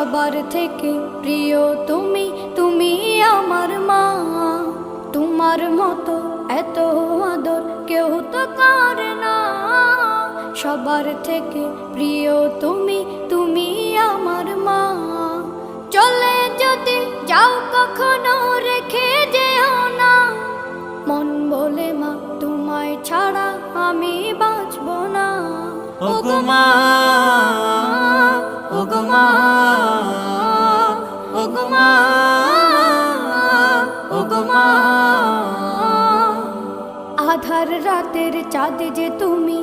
সবার থেকে প্রিয় তুমি, তুমি আমার মা। তোমার মতো এত আদর কেউ তো করে না। সবার থেকে প্রিয় তুমি, তুমি আমার মা। চলে যদি যাও কখনো রেখে যেও না, মন বলে মা তোমায় ছাড়া আমি বাঁচব না। ওগো মা, ওগো মা, ওগো মা, ওগো মা। আধার রাতের চাঁদ যে তুমি,